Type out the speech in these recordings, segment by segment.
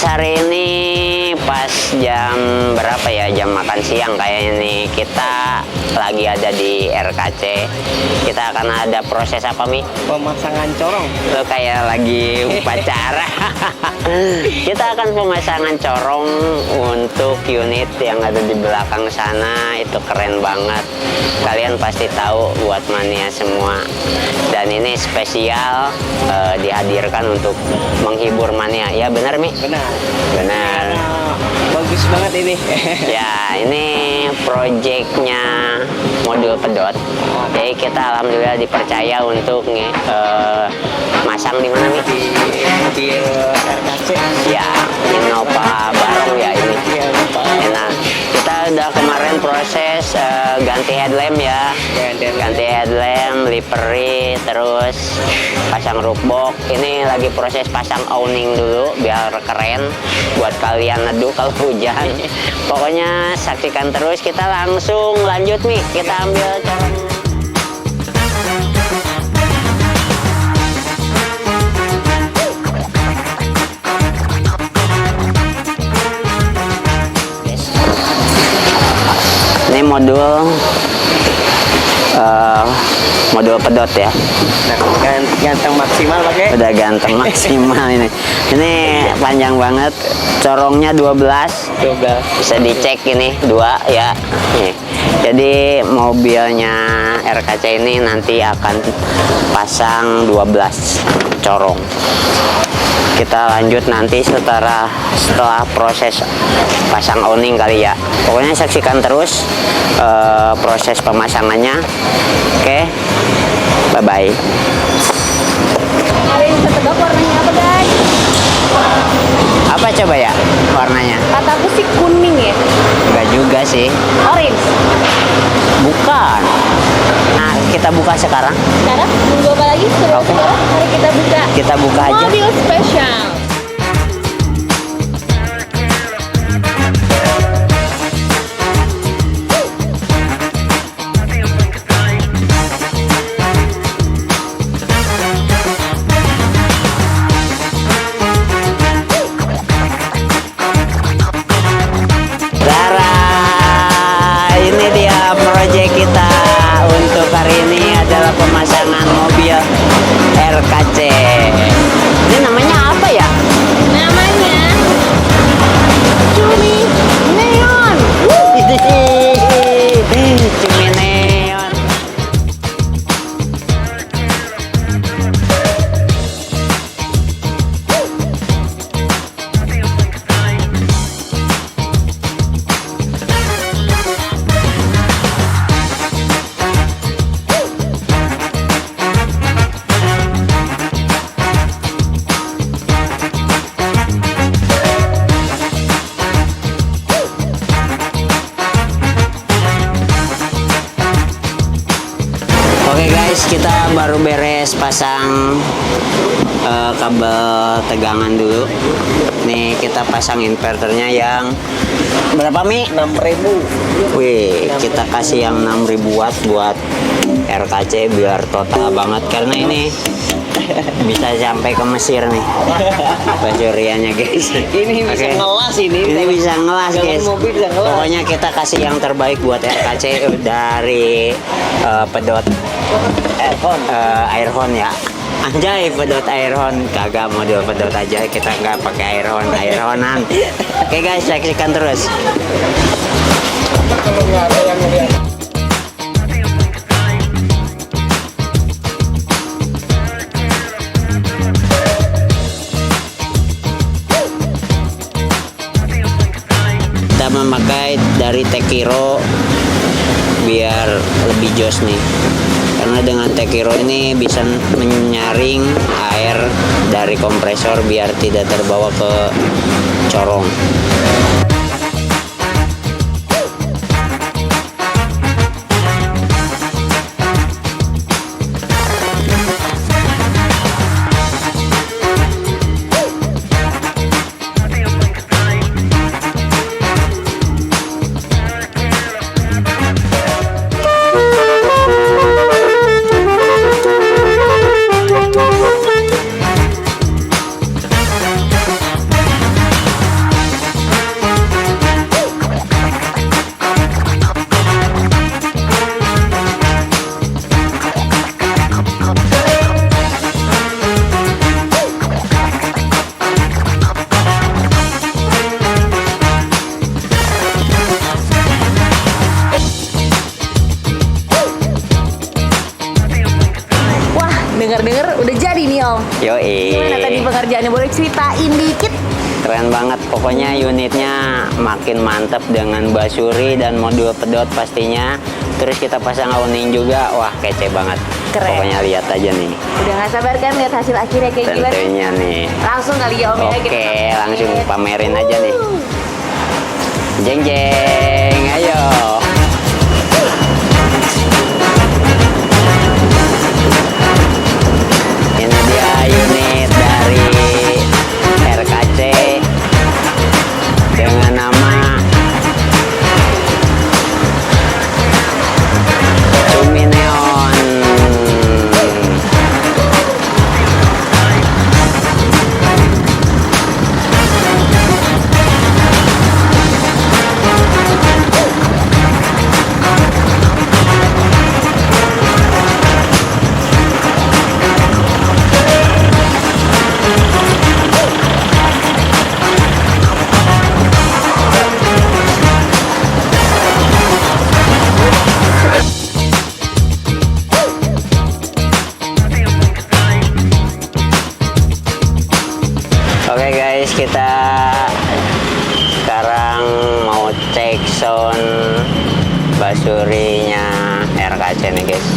Hari ini pas jam berapa ya, jam makan siang kayaknya nih, kita lagi ada di RKC. Kita akan ada proses apa, Mi? Pemasangan corong. Lo kayak lagi upacara. Kita akan pemasangan corong untuk unit yang ada di belakang sana. Itu keren banget, kalian pasti tahu buat mania semua. Dan ini spesial dihadirkan untuk menghibur mania. Ya benar, Mi? Benar. Bagus banget ini. Ya, ini proyeknya modul pedot. Jadi kita alhamdulillah dipercaya untuk masang di mana, Mi? Di RKC. Ya, Innova Barong ya ini. Nah, kita udah kemarin proses ganti headlamp ya. Ganti headlamp, livery, terus pasang roof box. Ini lagi proses pasang awning dulu biar keren buat kalian neduh kalau hujan. Pokoknya saksikan terus, kita langsung lanjut, Mi. Kita ambil corong. Ini modul pedot ya. Nah, ganteng maksimal pakai. Udah ganteng maksimal ini. Ini panjang banget. Corongnya 12. Bisa dicek ini 2 ya. Nih. Jadi mobilnya RKC ini nanti akan pasang 12 corong. Kita lanjut nanti setelah proses pasang awning kali ya. Pokoknya saksikan terus proses pemasangannya. Oke, bye bye. Hari ini ketebak warnanya apa, guys? Apa coba ya warnanya? Kataku sih kuning ya. Enggak juga sih. Orange. Bukan. Nah, kita buka sekarang. Sekarang tunggu apa lagi? Oke. Mari kita buka. Kita buka aja. Mobil spesial. Ini dia proyek kita untuk hari ini adalah pemasangan mobil RKC. Ini namanya apa ya? Namanya Cumi Neon. Cumi Neon. Oke guys, kita baru beres pasang kabel tegangan dulu. Nih kita pasang inverternya yang berapa, Mi? 6.000. Wih, kita kasih yang 6.000 watt buat RKC biar total banget, karena ini bisa sampai ke Mesir nih pencuriannya guys. Ini bisa ngelas ini. Ini bisa ngelas guys. Mobil bisa ngelas. Pokoknya kita kasih yang terbaik buat RKC dari pedot airhorn ya. Anjay, pedot airhorn, kagak model pedot aja, kita nggak pakai airhornan. Oke guys, saksikan terus. Kalau nggak ada yang ngeliat. Kita memakai dari Tekiro biar lebih jos nih, karena dengan Tekiro ini bisa menyaring air dari kompresor biar tidak terbawa ke corong. Yoi. Gimana tadi pengerjaannya? Boleh ceritain dikit? Keren banget, pokoknya unitnya makin mantep dengan basuri dan modul pedot pastinya. Terus kita pasang awning juga, wah kece banget. Keren. Pokoknya lihat aja nih. Udah nggak sabar kan lihat hasil akhirnya kayak gimana? Tentunya nih. Langsung kali ya Om ya kita Oke, pamerin. langsung pamerin aja nih. Jeng jeng, ayo. Ini dia unit dari RKC dengan nama Cumi Neon. Oke guys, kita sekarang mau cek sound basurinya RKC nih guys.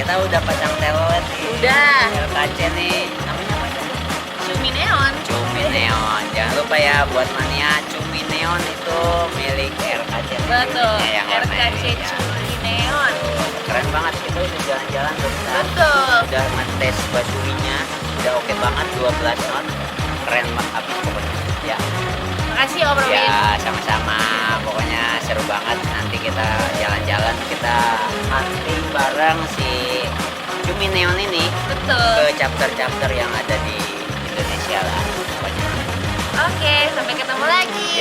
Kita udah pasang telolet nih. Udah. LKC nih. Namanya apa tadi? Cumi Neon. Cumi Neon. Jangan lupa ya buat mania, Cumi Neon itu milik RKC. Betul. Yang warna RKC ini, ya. Cumi Neon. Keren banget, kita udah jalan-jalan tuh. Betul. Udah ngetes basurinya, udah oke banget 12 knot. Keren banget habis pokoknya. Ya. Makasih Om Robin. Ya, sama-sama. Pokoknya seru banget. Nanti kita jalan-jalan, kita hunting bareng si Cumi Neon ini Betul. ke chapter-chapter yang ada di Indonesia lah. Pokoknya. Oke, sampai ketemu lagi.